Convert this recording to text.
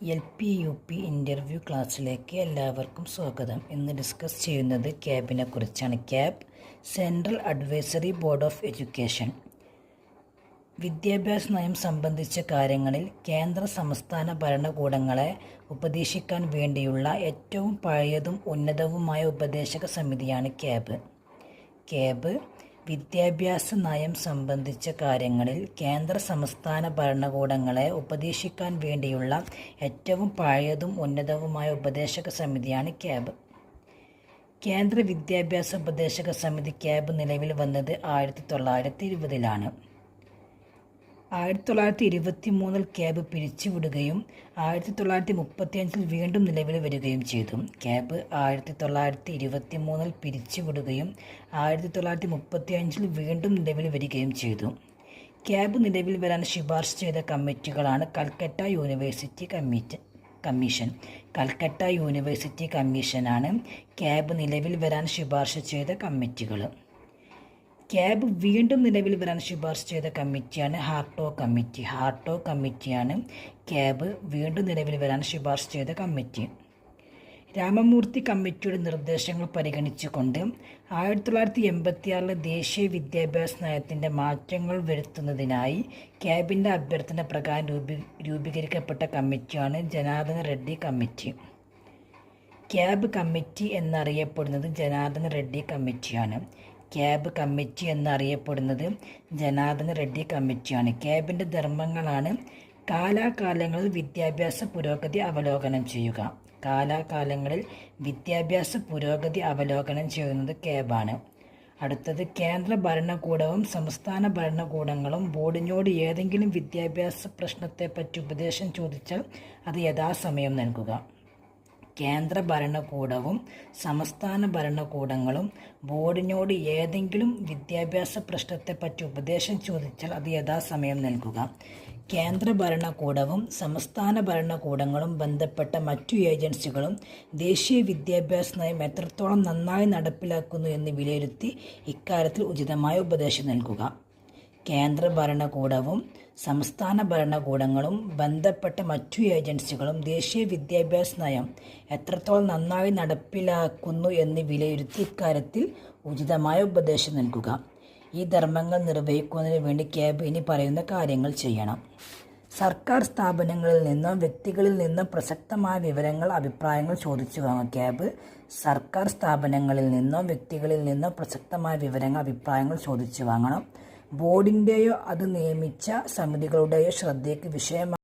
LP-UP interview ക്ലാസ്സിലേക്ക് എല്ലാവർക്കും സ്വാഗതം. ഇന്ന് ഡിസ്കസ് ചെയ്യുന്നത് ക്യാബിനെ കുറിച്ചാണ്. Cab central advisory board of education. വിദ്യാഭ്യാസ നയം സംബന്ധിച്ച കാര്യങ്ങളിൽ കേന്ദ്ര സംസ്ഥാന ഭരണകൂടങ്ങളെ ഉപദേശിക്കാൻ വേണ്ടിയുള്ള ഏറ്റവും പഴയതും ഉന്നതവുമായ ഉപദേശക സമിതിയാണ് ക്യാബ്. ക്യാബ് വിദ്യാഭ്യാസ നയം സംബന്ധിച്ച കാര്യങ്ങളിൽ കേന്ദ്ര സംസ്ഥാന ഭരണകൂടങ്ങളെ ഉപദേശിക്കാൻ വേണ്ടിയുള്ള ഏറ്റവും പഴയതും ഉന്നതവുമായ ഉപദേശക സമിതിയാണ് ക്യാബ്. കേന്ദ്ര വിദ്യാഭ്യാസ ഉപദേശക സമിതി ക്യാബ് നിലവിൽ വന്നത് 1920-ലാണ്. 1923 ക്യാബ് പിരിച്ചുവിടുകയും 1935 വീണ്ടും നിലവിൽ വരികയും ചെയ്തു. ക്യാബ് 1923 പിരിച്ചുവിടുകയും 1935 വീണ്ടും നിലവിൽ വരികയും ചെയ്തു. ക്യാബ് നിലവിൽ വരാൻ ശുപാർശ ചെയ്ത കമ്മിറ്റികളാണ് Calcutta university commission. Calcutta university കമ്മീഷനാണ് ക്യാബ് നിലവിൽ വരാൻ ശുപാർശ ചെയ്ത കമ്മിറ്റികൾ. ക്യാബ് വീണ്ടും നിലവിൽ വരാൻ ശുപാർശ ചെയ്ത കമ്മിറ്റിയാണ് ഹാർട്ടോ കമ്മിറ്റിയാണ് ക്യാബ് വീണ്ടും നിലവിൽ വരാൻ ശുപാർശ ചെയ്ത കമ്മിറ്റി. രാമമൂർത്തി കമ്മിറ്റിയുടെ നിർദ്ദേശങ്ങൾ പരിഗണിച്ചുകൊണ്ട് 1986 ദേശീയ വിദ്യാഭ്യാസ നയത്തിൻ്റെ മാറ്റങ്ങൾ വരുത്തുന്നതിനായി ക്യാബിൻ്റെ അഭ്യർത്ഥന പ്രകാരം രൂപീകരിക്കപ്പെട്ട കമ്മിറ്റിയാണ് Janardhana Reddy committee. Cab committee എന്നറിയപ്പെടുന്നത് ജനാർദ്ദന റെഡ്ഡി കമ്മിറ്റിയാണ്. ക്യാബിൻ്റെ ധർമ്മങ്ങളാണ് കാലാകാലങ്ങളിൽ വിദ്യാഭ്യാസ പുരോഗതി അവലോകനം ചെയ്യുക. ക്യാബാണ്. അടുത്തത് കേന്ദ്ര ഭരണകൂടവും സംസ്ഥാന ഭരണകൂടങ്ങളും ബോർഡിനോട് ഏതെങ്കിലും വിദ്യാഭ്യാസ പ്രശ്നത്തെപ്പറ്റി ഉപദേശം ചോദിച്ചാൽ അത് യഥാസമയം നൽകുക. കേന്ദ്ര ഭരണകൂടവും സംസ്ഥാന ഭരണകൂടങ്ങളും ബോർഡിനോട് ഏതെങ്കിലും വിദ്യാഭ്യാസ പ്രശ്നത്തെപ്പറ്റി ഉപദേശം ചോദിച്ചാൽ അത് യഥാസമയം നൽകുക. കേന്ദ്ര ഭരണകൂടവും സംസ്ഥാന ഭരണകൂടങ്ങളും ബന്ധപ്പെട്ട മറ്റു ഏജൻസികളും ദേശീയ വിദ്യാഭ്യാസ നയം എത്രത്തോളം നന്നായി നടപ്പിലാക്കുന്നു എന്ന് വിലയിരുത്തി ഇക്കാര്യത്തിൽ ഉചിതമായ ഉപദേശം നൽകുക. കേന്ദ്ര ഭരണകൂടവും സംസ്ഥാന ഭരണകൂടങ്ങളും ബന്ധപ്പെട്ട മറ്റു ഏജൻസികളും ദേശീയ വിദ്യാഭ്യാസ നയം എത്രത്തോളം നന്നായി നടപ്പിലാക്കുന്നു എന്ന് വിലയിരുത്തി ഇക്കാര്യത്തിൽ ഉചിതമായ ഉപദേശം നൽകുക. ഈ ധർമ്മങ്ങൾ നിർവഹിക്കുന്നതിന് വേണ്ടി ക്യാബ് ഇനി പറയുന്ന കാര്യങ്ങൾ ചെയ്യണം. സർക്കാർ സ്ഥാപനങ്ങളിൽ നിന്നോ വ്യക്തികളിൽ നിന്നോ പ്രസക്തമായ വിവരങ്ങൾ, അഭിപ്രായങ്ങൾ ചോദിച്ചു വാങ്ങും. ക്യാബ് സർക്കാർ സ്ഥാപനങ്ങളിൽ നിന്നോ വ്യക്തികളിൽ നിന്നോ പ്രസക്തമായ വിവരങ്ങൾ, അഭിപ്രായങ്ങൾ ചോദിച്ചു വാങ്ങണം. ബോർഡിൻ്റെയോ അത് നിയമിച്ച സമിതികളുടെയോ ശ്രദ്ധയ്ക്ക് വിഷയമായി